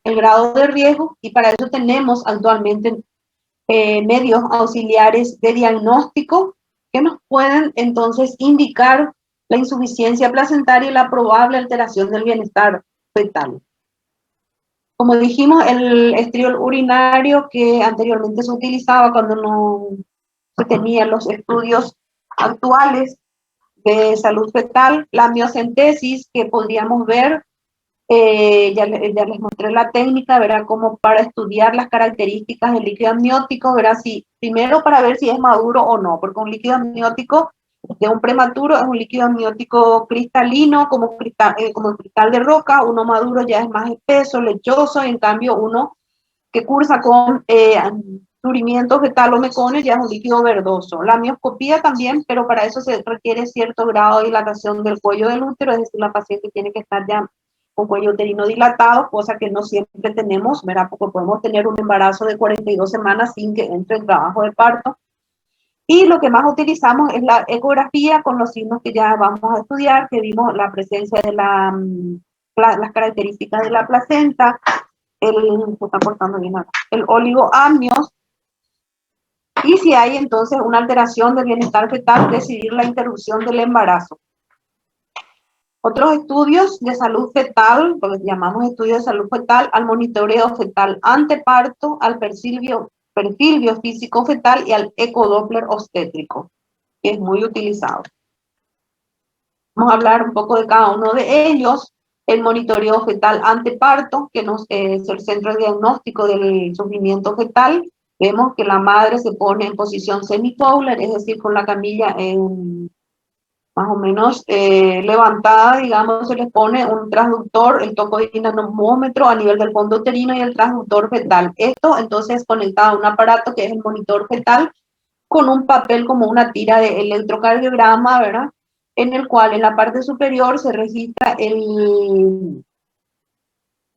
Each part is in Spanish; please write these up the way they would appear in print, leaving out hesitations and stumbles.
el grado de riesgo, y para eso tenemos actualmente medios auxiliares de diagnóstico que nos pueden entonces indicar la insuficiencia placentaria y la probable alteración del bienestar fetal. Como dijimos, el estriol urinario que anteriormente se utilizaba cuando no se tenían los estudios actuales de salud fetal, la amniocentesis que podríamos ver, ya les mostré la técnica, verá, como para estudiar las características del líquido amniótico, verá, si, primero para ver si es maduro o no, porque un líquido amniótico de un prematuro es un líquido amniótico cristalino, como cristal de roca. Uno maduro ya es más espeso, lechoso, en cambio uno que cursa con surimiento fetal o meconio ya es un líquido verdoso. La mioscopía también, pero para eso se requiere cierto grado de dilatación del cuello del útero, es decir, la paciente tiene que estar ya con cuello uterino dilatado, cosa que no siempre tenemos, ¿verdad? Porque podemos tener un embarazo de 42 semanas sin que entre el trabajo de parto. Y lo que más utilizamos es la ecografía con los signos que ya vamos a estudiar, que vimos la presencia de las características de la placenta, se está cortando bien acá, el oligoamnios, y si hay entonces una alteración del bienestar fetal, decidir la interrupción del embarazo. Otros estudios de salud fetal, lo que llamamos estudios de salud fetal, al monitoreo fetal anteparto, al perfil biofísico fetal y al ecodoppler obstétrico, que es muy utilizado. Vamos a hablar un poco de cada uno de ellos. El monitoreo fetal anteparto, que es el centro de diagnóstico del sufrimiento fetal. Vemos que la madre se pone en posición semipowler, es decir, con la camilla más o menos levantada, digamos, se les pone un transductor, el tocodinamómetro a nivel del fondo uterino y el transductor fetal. Esto entonces conectado a un aparato que es el monitor fetal con un papel como una tira de electrocardiograma, ¿verdad? En el cual en la parte superior se registra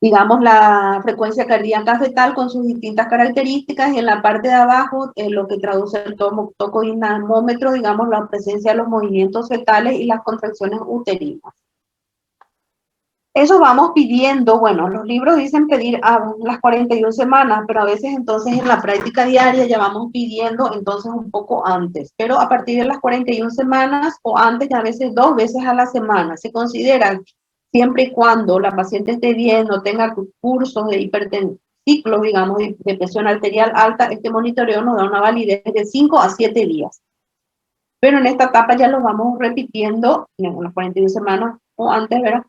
digamos, la frecuencia cardíaca fetal con sus distintas características, y en la parte de abajo lo que traduce el tocodinamómetro, digamos, la presencia de los movimientos fetales y las contracciones uterinas. Eso vamos pidiendo, bueno, los libros dicen pedir a las 41 semanas, pero a veces entonces en la práctica diaria ya vamos pidiendo entonces un poco antes, pero a partir de las 41 semanas o antes, ya a veces 2 veces a la semana. Se considera, siempre y cuando la paciente esté bien, no tenga cursos de ciclos, digamos, de presión arterial alta, este monitoreo nos da una validez de 5 a 7 días. Pero en esta etapa ya lo vamos repitiendo en las 41 semanas o antes, ¿verdad?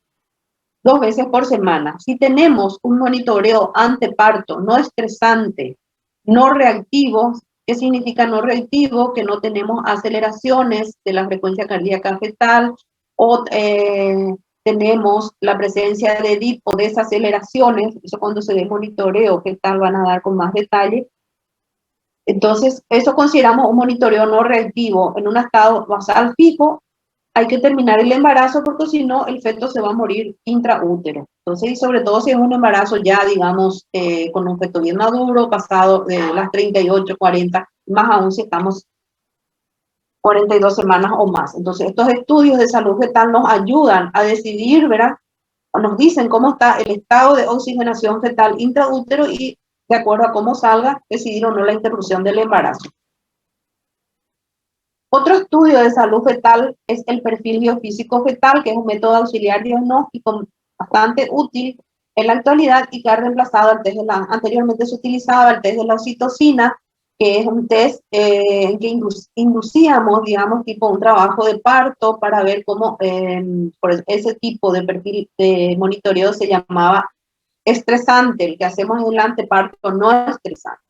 2 veces por semana. Si tenemos un monitoreo anteparto no estresante, no reactivo, ¿qué significa no reactivo? Que no tenemos aceleraciones de la frecuencia cardíaca fetal, o tenemos la presencia de DIP o desaceleraciones, eso cuando se dé monitoreo fetal van a dar con más detalle. Entonces, eso consideramos un monitoreo no reactivo en un estado basal fijo. Hay que terminar el embarazo porque si no el feto se va a morir intraútero. Entonces, y sobre todo si es un embarazo ya, digamos, con un feto bien maduro, pasado de las 38, 40, más aún si estamos 42 semanas o más. Entonces, estos estudios de salud fetal nos ayudan a decidir, ¿verdad? Nos dicen cómo está el estado de oxigenación fetal intraútero y de acuerdo a cómo salga, decidir o no la interrupción del embarazo. Otro estudio de salud fetal es el perfil biofísico fetal, que es un método auxiliar diagnóstico bastante útil en la actualidad y que ha reemplazado al test anteriormente se utilizaba el test de la oxitocina, que es un test en que inducíamos, digamos, tipo un trabajo de parto para ver cómo, por ese tipo de perfil de monitoreo se llamaba estresante, el que hacemos en el anteparto no estresante.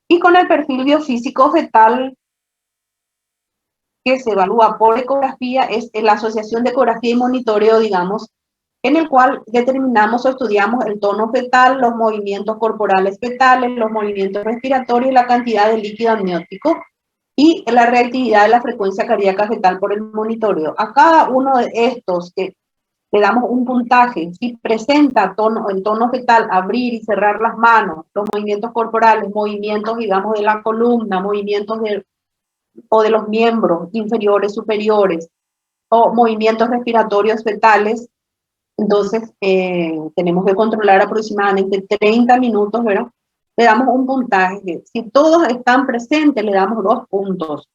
Y con el perfil biofísico fetal, que se evalúa por ecografía, es la asociación de ecografía y monitoreo, digamos, en el cual determinamos o estudiamos el tono fetal, los movimientos corporales fetales, los movimientos respiratorios y la cantidad de líquido amniótico y la reactividad de la frecuencia cardíaca fetal por el monitoreo. A cada uno de estos que le damos un puntaje, si presenta el tono fetal, abrir y cerrar las manos, los movimientos corporales, movimientos, digamos, de la columna, movimientos o de los miembros inferiores, superiores, o movimientos respiratorios fetales, Entonces, tenemos que controlar aproximadamente 30 minutos, ¿verdad? Le damos un puntaje. Si todos están presentes, le damos 2 puntos.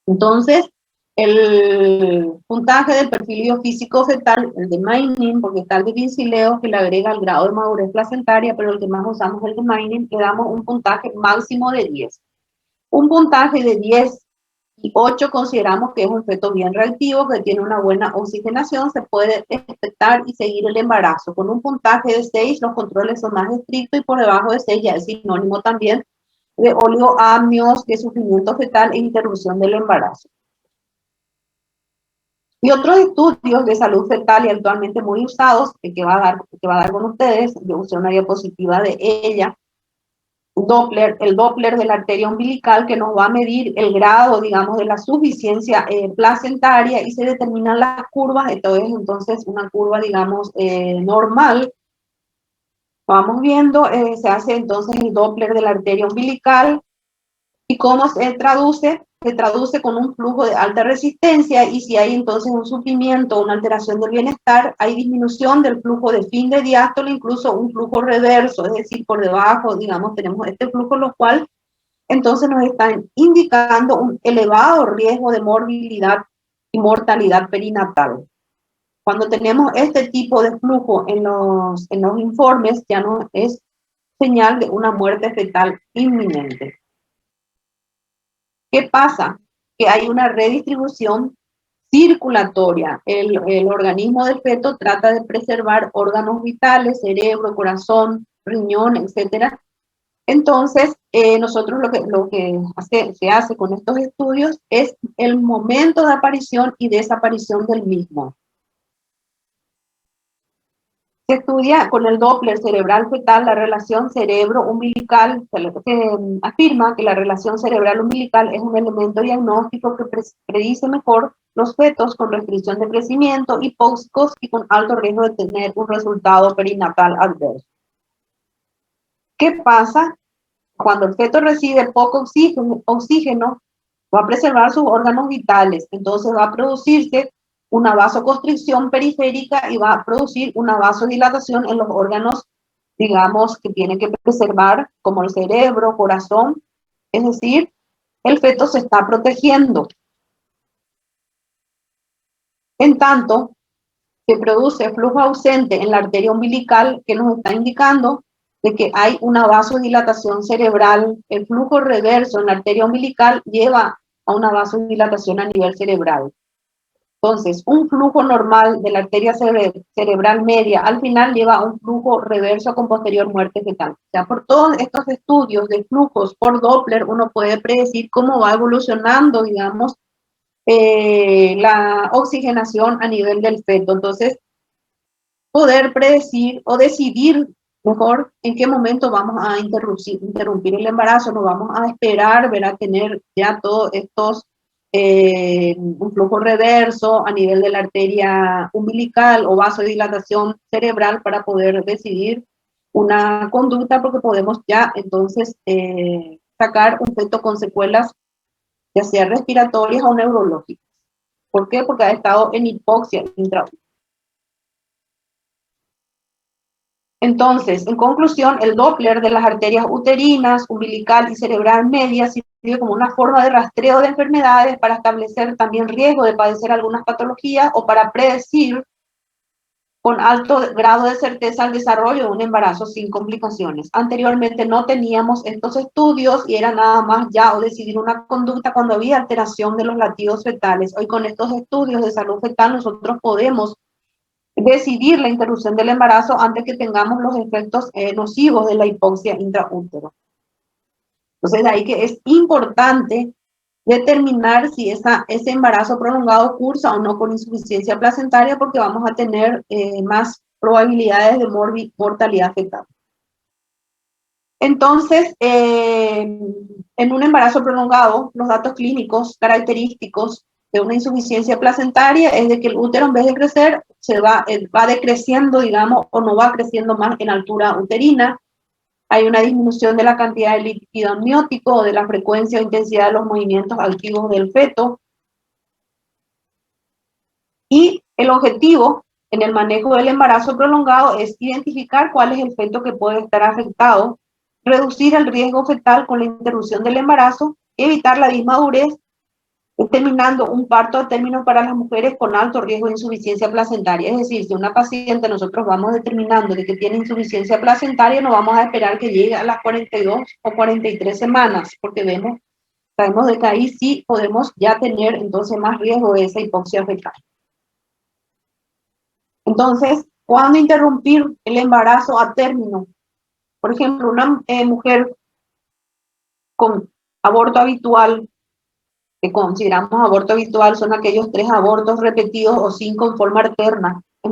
Entonces, el puntaje del perfil biofísico fetal, el de Mining, porque está el de Vincileo, que le agrega el grado de madurez placentaria, pero el que más usamos es el de Mining, le damos un puntaje máximo de 10. Un puntaje de 10 y 8 consideramos que es un feto bien reactivo, que tiene una buena oxigenación, se puede expectar y seguir el embarazo. Con un puntaje de 6 los controles son más estrictos y por debajo de 6 ya es sinónimo también de oligoamnios, de sufrimiento fetal e interrupción del embarazo. Y otros estudios de salud fetal y actualmente muy usados, que va a dar con ustedes, yo usé una diapositiva de ella, el Doppler de la arteria umbilical, que nos va a medir el grado, digamos, de la suficiencia placentaria y se determinan las curvas. Esto es entonces una curva, digamos, normal. Vamos viendo, se hace entonces el Doppler de la arteria umbilical y cómo se traduce con un flujo de alta resistencia y si hay entonces un sufrimiento, una alteración del bienestar, hay disminución del flujo de fin de diástole, incluso un flujo reverso, es decir, por debajo, digamos, tenemos este flujo, lo cual entonces nos están indicando un elevado riesgo de morbilidad y mortalidad perinatal. Cuando tenemos este tipo de flujo en los informes, ya no es señal de una muerte fetal inminente. ¿Qué pasa? Que hay una redistribución circulatoria. El organismo del feto trata de preservar órganos vitales, cerebro, corazón, riñón, etcétera. Entonces, nosotros lo que se hace con estos estudios es el momento de aparición y desaparición del mismo. Se estudia con el Doppler cerebral fetal la relación cerebro-umbilical. Se afirma que la relación cerebral-umbilical es un elemento diagnóstico que predice mejor los fetos con restricción de crecimiento, hipóxicos y con alto riesgo de tener un resultado perinatal adverso. ¿Qué pasa? Cuando el feto recibe poco oxígeno, va a preservar sus órganos vitales, entonces va a producirse una vasoconstricción periférica y va a producir una vasodilatación en los órganos, digamos, que tiene que preservar, como el cerebro, corazón, es decir, el feto se está protegiendo. En tanto, se produce flujo ausente en la arteria umbilical que nos está indicando de que hay una vasodilatación cerebral. El flujo reverso en la arteria umbilical lleva a una vasodilatación a nivel cerebral. Entonces, un flujo normal de la arteria cerebral media al final lleva a un flujo reverso con posterior muerte fetal. O sea, por todos estos estudios de flujos por Doppler, uno puede predecir cómo va evolucionando, digamos, la oxigenación a nivel del feto. Entonces, poder predecir o decidir mejor en qué momento vamos a interrumpir el embarazo, no vamos a esperar, ver a tener ya todos estos, un flujo reverso a nivel de la arteria umbilical o vasodilatación cerebral para poder decidir una conducta, porque podemos ya entonces sacar un feto con secuelas, ya sea respiratorias o neurológicas. ¿Por qué? Porque ha estado en hipoxia intraútero. Entonces, en conclusión, el Doppler de las arterias uterinas, umbilical y cerebral media sirve como una forma de rastreo de enfermedades para establecer también riesgo de padecer algunas patologías o para predecir con alto grado de certeza el desarrollo de un embarazo sin complicaciones. Anteriormente no teníamos estos estudios y era nada más ya o decidir una conducta cuando había alteración de los latidos fetales. Hoy con estos estudios de salud fetal nosotros podemos decidir la interrupción del embarazo antes que tengamos los efectos nocivos de la hipoxia intraútero. Entonces, de ahí que es importante determinar si ese embarazo prolongado cursa o no con insuficiencia placentaria, porque vamos a tener más probabilidades de mortalidad fetal. Entonces, en un embarazo prolongado, los datos clínicos característicos de una insuficiencia placentaria es de que el útero, en vez de crecer, va decreciendo, digamos, o no va creciendo más en altura uterina. Hay una disminución de la cantidad de líquido amniótico o de la frecuencia o intensidad de los movimientos activos del feto. Y el objetivo en el manejo del embarazo prolongado es identificar cuál es el feto que puede estar afectado, reducir el riesgo fetal con la interrupción del embarazo, evitar la dismadurez, determinando un parto a término para las mujeres con alto riesgo de insuficiencia placentaria. Es decir, si una paciente nosotros vamos determinando de que tiene insuficiencia placentaria, no vamos a esperar que llegue a las 42 o 43 semanas, porque sabemos de que ahí sí podemos ya tener entonces más riesgo de esa hipoxia fetal. Entonces, ¿cuándo interrumpir el embarazo a término? Por ejemplo, una mujer con aborto habitual, que consideramos aborto habitual, son aquellos 3 abortos repetidos o 5 en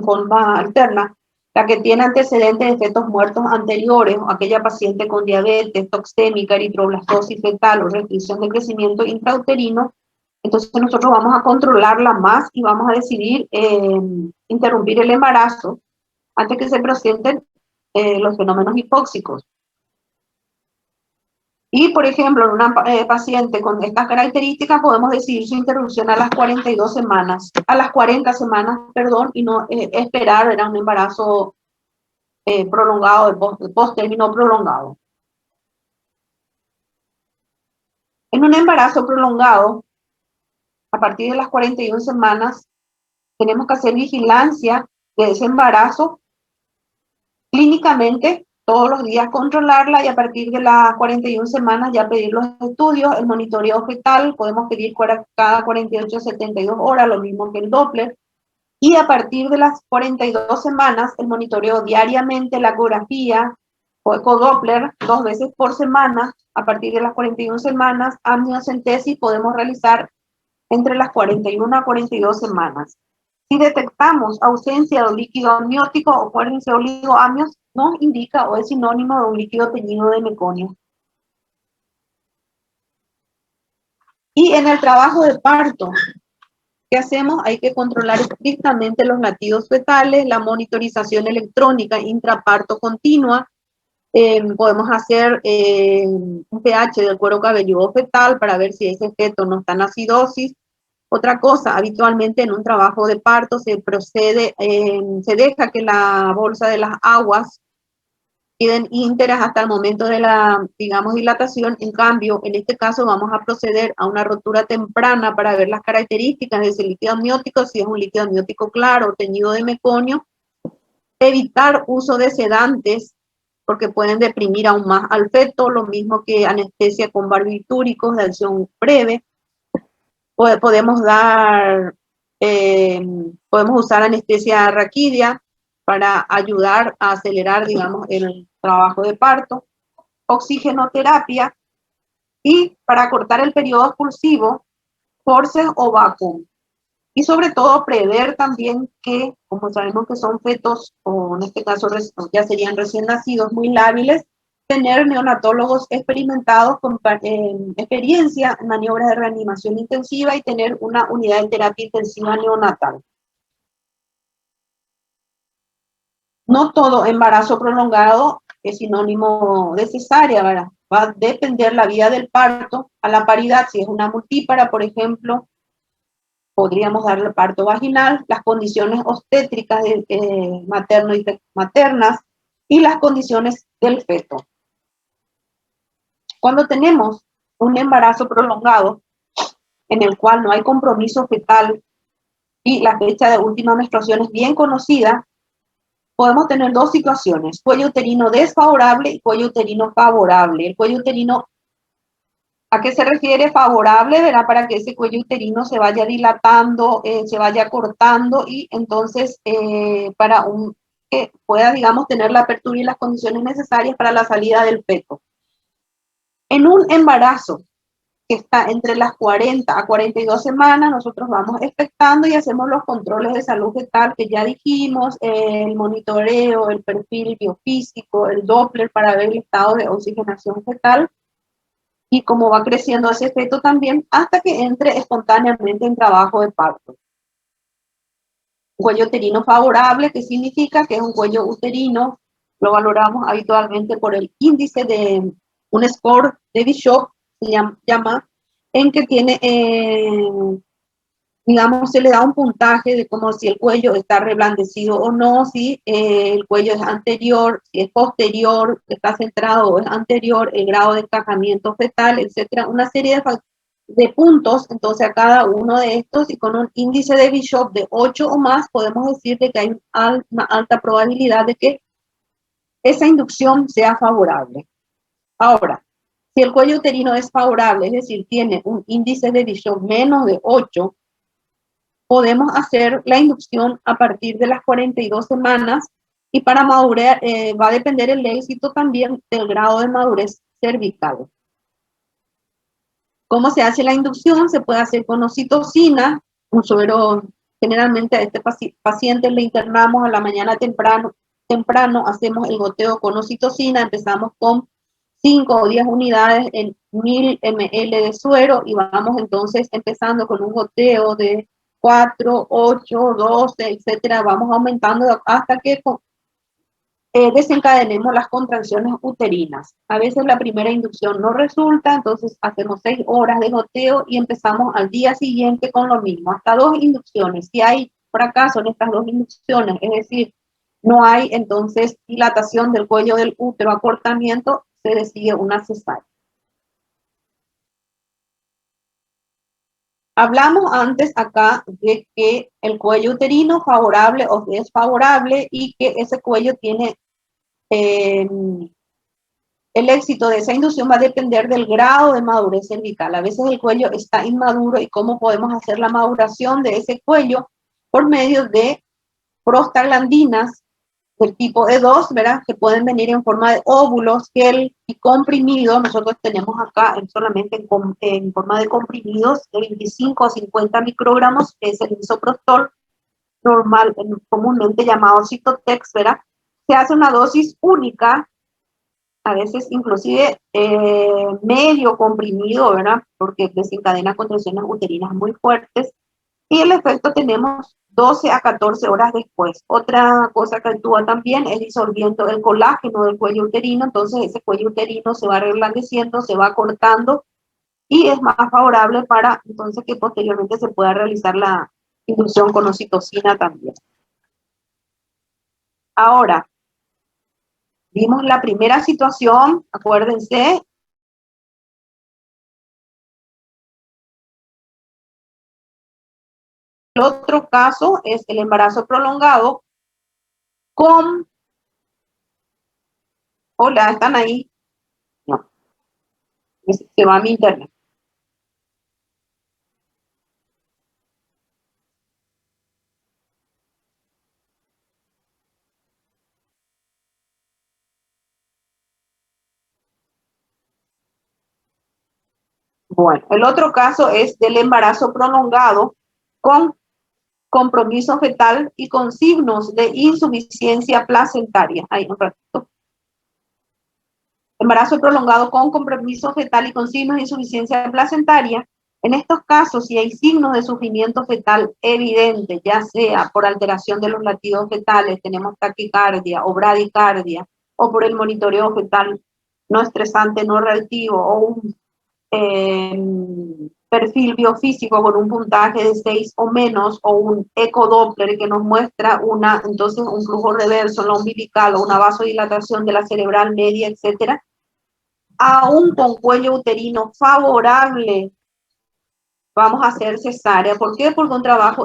forma alterna, la que tiene antecedentes de fetos muertos anteriores, o aquella paciente con diabetes, toxémica, eritroblastosis fetal o restricción de crecimiento intrauterino. Entonces nosotros vamos a controlarla más y vamos a decidir interrumpir el embarazo antes que se presenten los fenómenos hipóxicos. Y, por ejemplo, en una paciente con estas características podemos decidir su interrupción a las 42 semanas, a las 40 semanas, perdón, y no esperar, era un embarazo prolongado, de post-término prolongado. En un embarazo prolongado, a partir de las 41 semanas, tenemos que hacer vigilancia de ese embarazo clínicamente, todos los días controlarla, y a partir de las 41 semanas ya pedir los estudios, el monitoreo fetal, podemos pedir cada 48 a 72 horas, lo mismo que el Doppler, y a partir de las 42 semanas el monitoreo diariamente, la ecografía o ecodoppler 2 veces por semana. A partir de las 41 semanas, amniocentesis podemos realizar entre las 41 a 42 semanas. Si detectamos ausencia de un líquido amniótico, o acuérdense, oligoamnios nos indica o es sinónimo de un líquido teñido de meconio. Y en el trabajo de parto, ¿qué hacemos? Hay que controlar estrictamente los latidos fetales, la monitorización electrónica intraparto continua. Podemos hacer un pH del cuero cabelludo fetal para ver si ese feto no está en acidosis. Otra cosa, habitualmente en un trabajo de parto se deja que la bolsa de las aguas queden íntegras hasta el momento de la, digamos, dilatación. En cambio, en este caso vamos a proceder a una rotura temprana para ver las características de ese líquido amniótico, si es un líquido amniótico claro, teñido de meconio. Evitar uso de sedantes, porque pueden deprimir aún más al feto, lo mismo que anestesia con barbitúricos de acción breve. Podemos usar anestesia raquídea para ayudar a acelerar, digamos, el trabajo de parto, oxigenoterapia, y para cortar el periodo expulsivo, forceps o vacuum. Y sobre todo prever también que, como sabemos que son fetos, o en este caso ya serían recién nacidos muy lábiles, tener neonatólogos experimentados con experiencia en maniobras de reanimación intensiva y tener una unidad de terapia intensiva neonatal. No todo embarazo prolongado es sinónimo de cesárea, ¿verdad? Va a depender la vía del parto a la paridad. Si es una multípara, por ejemplo, podríamos darle parto vaginal, las condiciones obstétricas materno y maternas y las condiciones del feto. Cuando tenemos un embarazo prolongado en el cual no hay compromiso fetal y la fecha de última menstruación es bien conocida, podemos tener 2 situaciones: cuello uterino desfavorable y cuello uterino favorable. El cuello uterino, ¿a qué se refiere favorable? ¿Verdad? Para que ese cuello uterino se vaya dilatando, se vaya cortando, y entonces para que pueda, digamos, tener la apertura y las condiciones necesarias para la salida del feto. En un embarazo que está entre las 40 a 42 semanas, nosotros vamos expectando y hacemos los controles de salud fetal que ya dijimos, el monitoreo, el perfil biofísico, el Doppler para ver el estado de oxigenación fetal y cómo va creciendo ese feto también hasta que entre espontáneamente en trabajo de parto. Cuello uterino favorable, que significa que es un cuello uterino, lo valoramos habitualmente por el índice de un score de Bishop, se llama, en que tiene digamos, se le da un puntaje de como si el cuello está reblandecido o no, si el cuello es anterior, si es posterior, está centrado o es anterior, el grado de encajamiento fetal, etcétera, una serie de puntos. Entonces a cada uno de estos, y con un índice de Bishop de 8 o más, podemos decir de que hay una alta probabilidad de que esa inducción sea favorable. Ahora, si el cuello uterino es favorable, es decir, tiene un índice de Bishop menos de 8, podemos hacer la inducción a partir de las 42 semanas, y para madurez va a depender el éxito también del grado de madurez cervical. ¿Cómo se hace la inducción? Se puede hacer con oxitocina, un suero. Generalmente a este paciente le internamos a la mañana temprano, hacemos el goteo con oxitocina, empezamos con 5 o 10 unidades en 1000 ml de suero, y vamos entonces empezando con un goteo de 4, 8, 12, etcétera. Vamos aumentando hasta que desencadenemos las contracciones uterinas. A veces la primera inducción no resulta, entonces hacemos 6 horas de goteo y empezamos al día siguiente con lo mismo, hasta 2 inducciones. Si hay fracaso en estas 2 inducciones, es decir, no hay entonces dilatación del cuello del útero, acortamiento, se decide una cesárea. Hablamos antes acá de que el cuello uterino favorable o desfavorable, y que ese cuello tiene el éxito de esa inducción va a depender del grado de madurez cervical. A veces el cuello está inmaduro, y cómo podemos hacer la maduración de ese cuello por medio de prostaglandinas del tipo E2, ¿verdad? Que pueden venir en forma de óvulos, gel y comprimido. Nosotros tenemos acá solamente en forma de comprimidos de 25 a 50 microgramos, que es el misoprostol normal, comúnmente llamado Cytotex, ¿verdad? Se hace una dosis única, a veces inclusive medio comprimido, ¿verdad? Porque desencadena contracciones uterinas muy fuertes, y el efecto tenemos 12 a 14 horas después. Otra cosa que actúa también es disolviendo el colágeno del cuello uterino, entonces ese cuello uterino se va reblandeciendo, se va cortando, y es más favorable para entonces que posteriormente se pueda realizar la inducción con oxitocina también. Ahora, vimos la primera situación, acuérdense. El otro caso es el embarazo prolongado con... Hola, ¿están ahí? No, se va a mi internet. Bueno, el otro caso es del embarazo prolongado con compromiso fetal y con signos de insuficiencia placentaria. Ahí un ratito. Embarazo prolongado con compromiso fetal y con signos de insuficiencia placentaria. En estos casos, si hay signos de sufrimiento fetal evidente, ya sea por alteración de los latidos fetales, tenemos taquicardia o bradicardia, o por el monitoreo fetal no estresante, no reactivo, o un perfil biofísico con un puntaje de 6 o menos, o un ecodoppler que nos muestra entonces un flujo reverso en la umbilical, o una vasodilatación de la cerebral media, etcétera, aún con cuello uterino favorable, vamos a hacer cesárea. ¿Por qué? Porque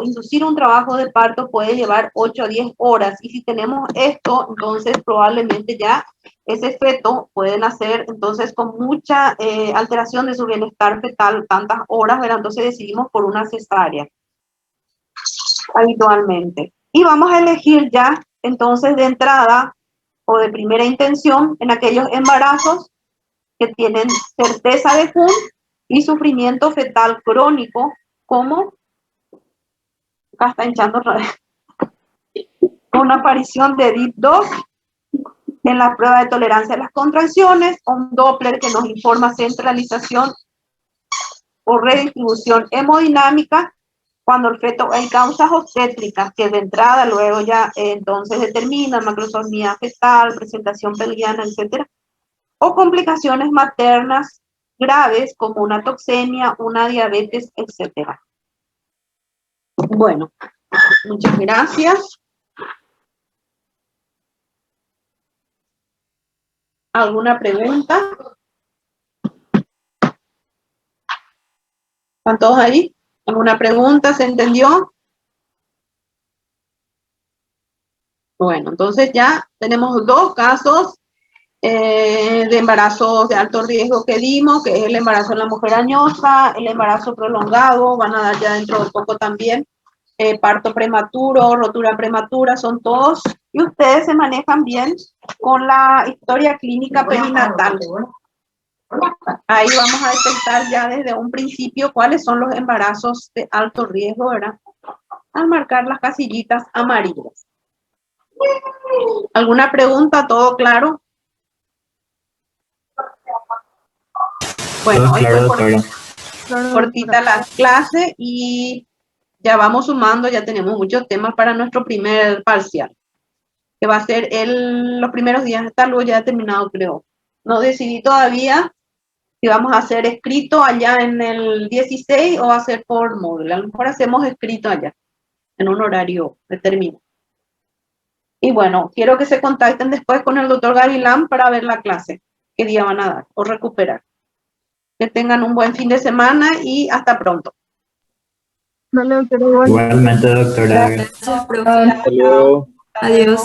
inducir un trabajo de parto puede llevar 8 a 10 horas, y si tenemos esto, entonces probablemente ya ese feto puede nacer entonces con mucha alteración de su bienestar fetal, tantas horas, ¿verdad? Entonces decidimos por una cesárea habitualmente. Y vamos a elegir ya entonces de entrada o de primera intención en aquellos embarazos que tienen certeza de FUN y sufrimiento fetal crónico, como acá está hinchando otra vez, con aparición de DIP2 en la prueba de tolerancia a las contracciones, un Doppler que nos informa centralización o redistribución hemodinámica, cuando el feto hay causas obstétricas que de entrada luego ya entonces determinan macrosomía fetal, presentación pelviana, etcétera, o complicaciones maternas graves como una toxemia, una diabetes, etcétera. Bueno, muchas gracias. ¿Alguna pregunta? ¿Están todos ahí? ¿Alguna pregunta? ¿Se entendió? Bueno, entonces ya tenemos 2 casos de embarazos de alto riesgo que dimos, que es el embarazo en la mujer añosa, el embarazo prolongado, van a dar ya dentro de poco también, parto prematuro, rotura prematura, son todos, y ustedes se manejan bien con la historia clínica perinatal. Ahí vamos a detectar ya desde un principio cuáles son los embarazos de alto riesgo, ¿verdad? Al marcar las casillitas amarillas. ¿Alguna pregunta? ¿Todo claro? Bueno, hoy fue cortita la clase y ya vamos sumando, ya tenemos muchos temas para nuestro primer parcial, que va a ser los primeros días, está luego ya terminado, creo. No decidí todavía si vamos a hacer escrito allá en el 16 o va a ser por módulo. A lo mejor hacemos escrito allá, en un horario determinado. Y bueno, quiero que se contacten después con el doctor Gavilán para ver la clase, qué día van a dar o recuperar. Que tengan un buen fin de semana y hasta pronto. Igualmente, doctora. Gracias, profe. Hasta luego. Adiós.